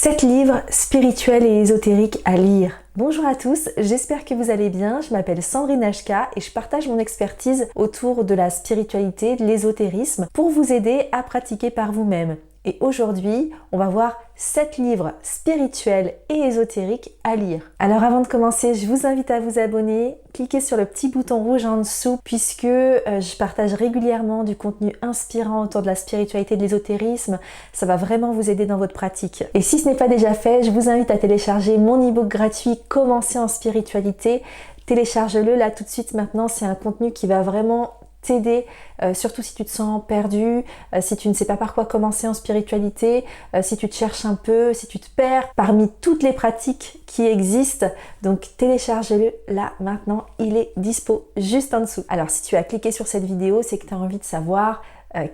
7 livres spirituels et ésotériques à lire. Bonjour à tous, j'espère que vous allez bien. Je m'appelle Sandrine Hka et je partage mon expertise autour de la spiritualité, de l'ésotérisme pour vous aider à pratiquer par vous-même. Et aujourd'hui, on va voir 7 livres spirituels et ésotériques à lire. Alors avant de commencer, je vous invite à vous abonner, cliquez sur le petit bouton rouge en dessous puisque je partage régulièrement du contenu inspirant autour de la spiritualité et de l'ésotérisme. Ça va vraiment vous aider dans votre pratique. Et si ce n'est pas déjà fait, je vous invite à télécharger mon e-book gratuit Commencer en spiritualité. Télécharge-le là tout de suite maintenant, c'est un contenu qui va vraiment t'aider, surtout si tu te sens perdu, si tu ne sais pas par quoi commencer en spiritualité, si tu te cherches un peu, si tu te perds parmi toutes les pratiques qui existent. Donc télécharge-le là maintenant, il est dispo juste en dessous. Alors si tu as cliqué sur cette vidéo, c'est que tu as envie de savoir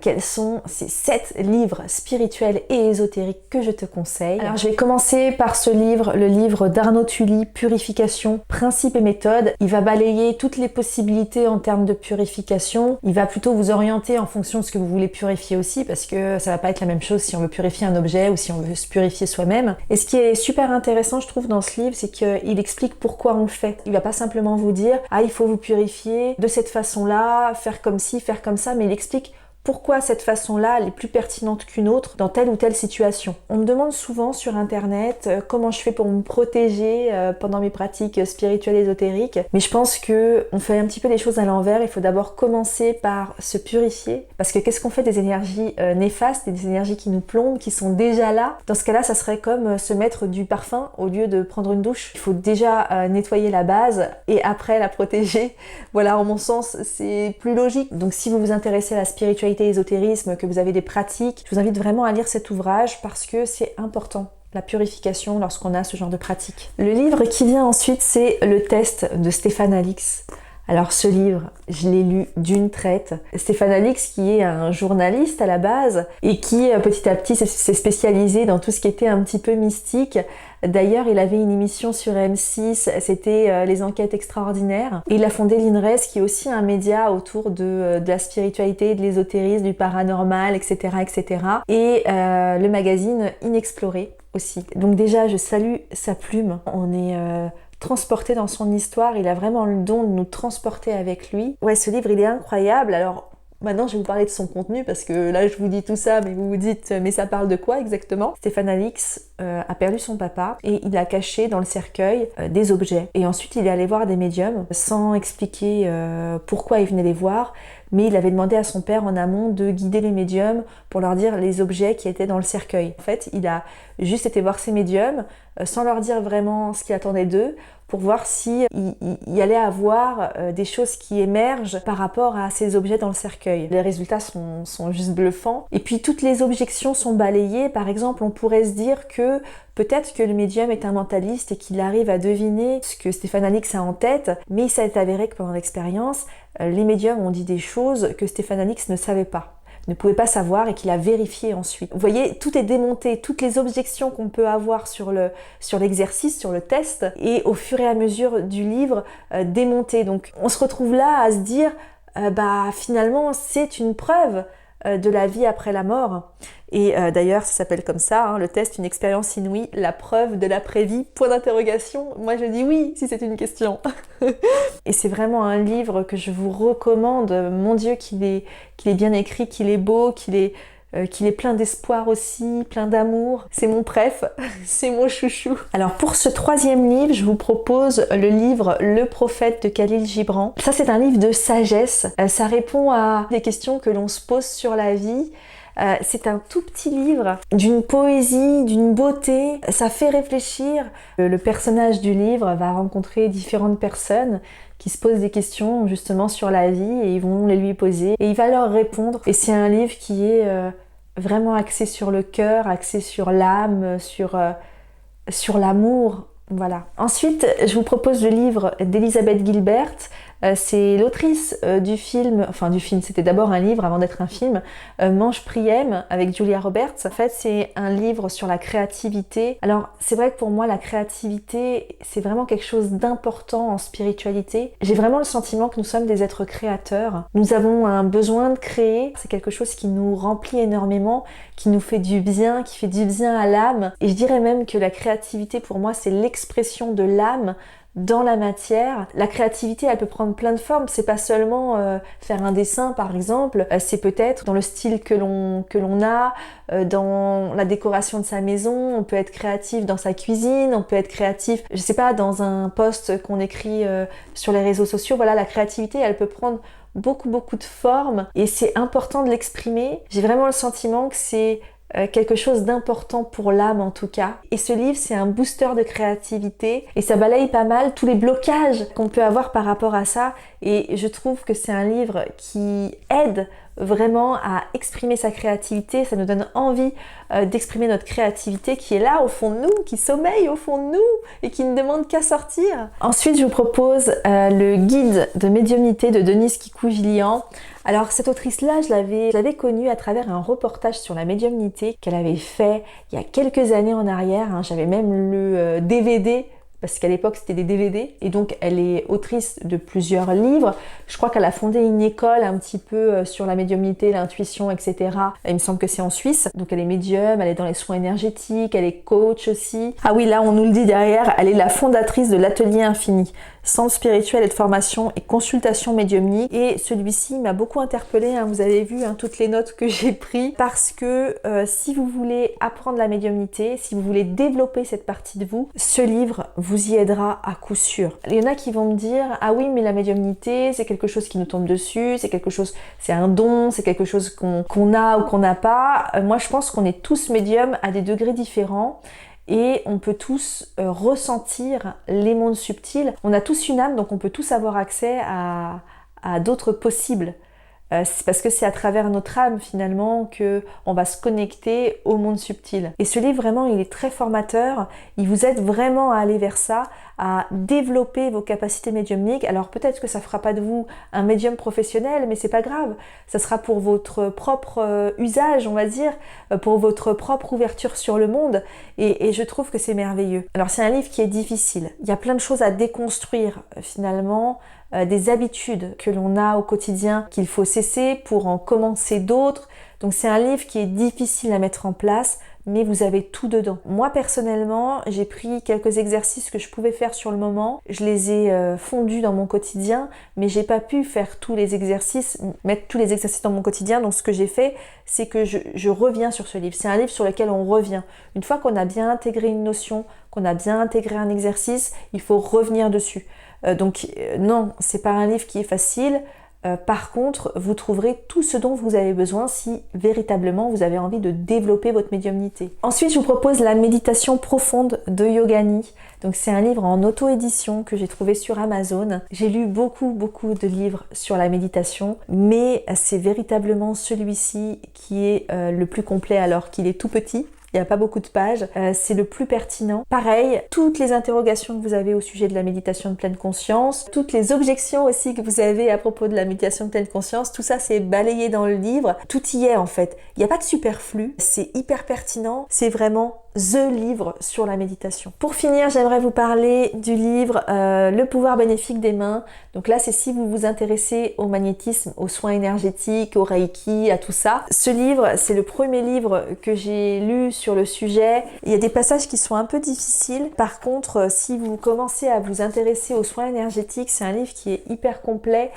quels sont ces 7 livres spirituels et ésotériques que je te conseille. Alors je vais commencer par ce livre, le livre d'Arnaud Tully, Purification, Principes et méthodes. Il va balayer toutes les possibilités en termes de purification. Il va plutôt vous orienter en fonction de ce que vous voulez purifier aussi, parce que ça va pas être la même chose si on veut purifier un objet ou si on veut se purifier soi-même. Et ce qui est super intéressant, je trouve, dans ce livre, c'est qu'il explique pourquoi on le fait. Il va pas simplement vous dire « Ah, il faut vous purifier de cette façon-là, faire comme ci, faire comme ça », mais il explique pourquoi cette façon-là elle est plus pertinente qu'une autre dans telle ou telle situation. On me demande souvent sur internet comment je fais pour me protéger pendant mes pratiques spirituelles et ésotériques, mais je pense que on fait un petit peu les choses à l'envers. Il faut d'abord commencer par se purifier, parce que qu'est-ce qu'on fait des énergies néfastes, des énergies qui nous plombent, qui sont déjà là? Dans ce cas-là, ça serait comme se mettre du parfum au lieu de prendre une douche. Il faut déjà nettoyer la base et après la protéger. Voilà, en mon sens, c'est plus logique. Donc si vous vous intéressez à la spiritualité, ésotérisme, que vous avez des pratiques, je vous invite vraiment à lire cet ouvrage parce que c'est important, la purification lorsqu'on a ce genre de pratique. Le livre qui vient ensuite, c'est Le Test de Stéphane Alix. Alors ce livre, je l'ai lu d'une traite. Stéphane Alix, qui est un journaliste à la base et qui petit à petit s'est spécialisé dans tout ce qui était un petit peu mystique. D'ailleurs, il avait une émission sur M6, c'était Les Enquêtes Extraordinaires. Et il a fondé l'INRES, qui est aussi un média autour de la spiritualité, de l'ésotérisme, du paranormal, etc. etc. Et le magazine Inexploré aussi. Donc déjà, je salue sa plume. On est transporté dans son histoire, il a vraiment le don de nous transporter avec lui. Ouais, ce livre, il est incroyable. Alors, maintenant, je vais vous parler de son contenu parce que là, je vous dis tout ça, mais vous vous dites, mais ça parle de quoi exactement? Stéphane Alix a perdu son papa et il a caché dans le cercueil des objets. Et ensuite, il est allé voir des médiums sans expliquer pourquoi il venait les voir, mais il avait demandé à son père en amont de guider les médiums pour leur dire les objets qui étaient dans le cercueil. En fait, il a juste été voir ces médiums sans leur dire vraiment ce qu'il attendait d'eux, pour voir si il allait avoir des choses qui émergent par rapport à ces objets dans le cercueil. Les résultats sont juste bluffants. Et puis toutes les objections sont balayées. Par exemple, on pourrait se dire que peut-être que le médium est un mentaliste et qu'il arrive à deviner ce que Stéphane Alix a en tête, mais il s'est avéré que pendant l'expérience, les médiums ont dit des choses que Stéphane Alix ne savait pas, ne pouvait pas savoir et qu'il a vérifié ensuite. Vous voyez, tout est démonté, toutes les objections qu'on peut avoir sur l'exercice, sur le test, et au fur et à mesure du livre, démontées. Donc on se retrouve là à se dire, finalement c'est une preuve de la vie après la mort. Et d'ailleurs, ça s'appelle comme ça, hein, le test, une expérience inouïe, la preuve de l'après-vie, point d'interrogation. Moi, je dis oui, si c'est une question. Et c'est vraiment un livre que je vous recommande. Mon Dieu, qu'il est bien écrit, qu'il est beau, qu'il est plein d'espoir aussi, plein d'amour. C'est mon préf, c'est mon chouchou. Alors pour ce 3e livre, je vous propose le livre Le Prophète de Khalil Gibran. Ça, c'est un livre de sagesse. Ça répond à des questions que l'on se pose sur la vie. C'est un tout petit livre d'une poésie, d'une beauté, ça fait réfléchir. Le personnage du livre va rencontrer différentes personnes qui se posent des questions justement sur la vie et ils vont les lui poser et il va leur répondre. Et c'est un livre qui est vraiment axé sur le cœur, axé sur l'âme, sur l'amour. Voilà. Ensuite, je vous propose le livre d'Elizabeth Gilbert, C'est l'autrice du film, c'était d'abord un livre avant d'être un film, Mange Priem avec Julia Roberts. En fait, c'est un livre sur la créativité. Alors, c'est vrai que pour moi, la créativité, c'est vraiment quelque chose d'important en spiritualité. J'ai vraiment le sentiment que nous sommes des êtres créateurs. Nous avons un besoin de créer. C'est quelque chose qui nous remplit énormément, qui nous fait du bien, qui fait du bien à l'âme. Et je dirais même que la créativité, pour moi, c'est l'expression de l'âme dans la matière. La créativité, elle peut prendre plein de formes. C'est pas seulement faire un dessin, par exemple. C'est peut-être dans le style que l'on a, dans la décoration de sa maison. On peut être créatif dans sa cuisine. On peut être créatif, je sais pas, dans un post qu'on écrit sur les réseaux sociaux. Voilà, la créativité, elle peut prendre beaucoup de formes et c'est important de l'exprimer. J'ai vraiment le sentiment que c'est quelque chose d'important pour l'âme en tout cas. Et ce livre, c'est un booster de créativité et ça balaye pas mal tous les blocages qu'on peut avoir par rapport à ça. Et je trouve que c'est un livre qui aide vraiment à exprimer sa créativité. Ça nous donne envie d'exprimer notre créativité qui est là au fond de nous, qui sommeille au fond de nous et qui ne demande qu'à sortir. Ensuite, je vous propose le guide de médiumnité de Denise Kikou-Gillian. Alors cette autrice-là, je l'avais connue à travers un reportage sur la médiumnité qu'elle avait fait il y a quelques années en arrière. J'avais même le DVD, parce qu'à l'époque c'était des DVD, et donc elle est autrice de plusieurs livres. Je crois qu'elle a fondé une école un petit peu sur la médiumnité, l'intuition, etc. Il me semble que c'est en Suisse. Donc elle est médium, elle est dans les soins énergétiques, elle est coach aussi. Ah oui, là on nous le dit derrière, elle est la fondatrice de l'Atelier Infini, centre spirituel et de formation et consultation médiumnique. Et celui-ci m'a beaucoup interpellée, vous avez vu toutes les notes que j'ai prises, parce que si vous voulez apprendre la médiumnité, si vous voulez développer cette partie de vous, ce livre vous y aidera à coup sûr. Il y en a qui vont me dire, ah oui, mais la médiumnité, c'est quelque chose qui nous tombe dessus, c'est un don, c'est quelque chose qu'on a ou qu'on n'a pas. Moi, je pense qu'on est tous médiums à des degrés différents. Et on peut tous ressentir les mondes subtils. On a tous une âme, donc on peut tous avoir accès à d'autres possibles. C'est parce que c'est à travers notre âme finalement que on va se connecter au monde subtil. Et ce livre vraiment, il est très formateur. Il vous aide vraiment à aller vers ça, à développer vos capacités médiumniques. Alors peut-être que ça fera pas de vous un médium professionnel, mais c'est pas grave. Ça sera pour votre propre usage, on va dire, pour votre propre ouverture sur le monde. Et je trouve que c'est merveilleux. Alors c'est un livre qui est difficile. Il y a plein de choses à déconstruire finalement. Des habitudes que l'on a au quotidien qu'il faut cesser pour en commencer d'autres. Donc c'est un livre qui est difficile à mettre en place, mais vous avez tout dedans. Moi personnellement, j'ai pris quelques exercices que je pouvais faire sur le moment, je les ai fondus dans mon quotidien, mais j'ai pas pu faire tous les exercices, mettre tous les exercices dans mon quotidien. Donc ce que j'ai fait, c'est que je reviens sur ce livre. C'est un livre sur lequel on revient. Une fois qu'on a bien intégré une notion, qu'on a bien intégré un exercice, il faut revenir dessus. Non, c'est pas un livre qui est facile. Par contre, vous trouverez tout ce dont vous avez besoin si véritablement vous avez envie de développer votre médiumnité. Ensuite, je vous propose la méditation profonde de Yogani. Donc c'est un livre en auto-édition que j'ai trouvé sur Amazon. J'ai lu beaucoup de livres sur la méditation, mais c'est véritablement celui-ci qui est le plus complet alors qu'il est tout petit. Il n'y a pas beaucoup de pages, c'est le plus pertinent. Pareil, toutes les interrogations que vous avez au sujet de la méditation de pleine conscience, toutes les objections aussi que vous avez à propos de la méditation de pleine conscience, tout ça c'est balayé dans le livre. Tout y est en fait. Il n'y a pas de superflu, c'est hyper pertinent, c'est vraiment the livre sur la méditation. Pour finir, j'aimerais vous parler du livre Le pouvoir bénéfique des mains. Donc là, c'est si vous vous intéressez au magnétisme, aux soins énergétiques, au reiki, à tout ça. Ce livre, c'est le premier livre que j'ai lu sur le sujet. Il y a des passages qui sont un peu difficiles. Par contre, si vous commencez à vous intéresser aux soins énergétiques, c'est un livre qui est hyper complet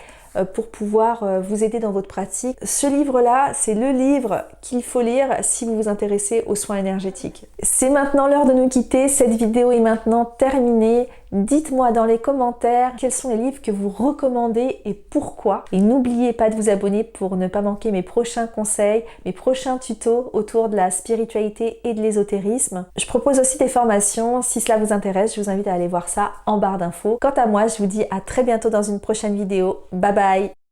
pour pouvoir vous aider dans votre pratique. Ce livre-là, c'est le livre qu'il faut lire si vous vous intéressez aux soins énergétiques. C'est maintenant l'heure de nous quitter. Cette vidéo est maintenant terminée. Dites-moi dans les commentaires quels sont les livres que vous recommandez et pourquoi. Et n'oubliez pas de vous abonner pour ne pas manquer mes prochains conseils, mes prochains tutos autour de la spiritualité et de l'ésotérisme. Je propose aussi des formations. Si cela vous intéresse, je vous invite à aller voir ça en barre d'infos. Quant à moi, je vous dis à très bientôt dans une prochaine vidéo. Bye bye!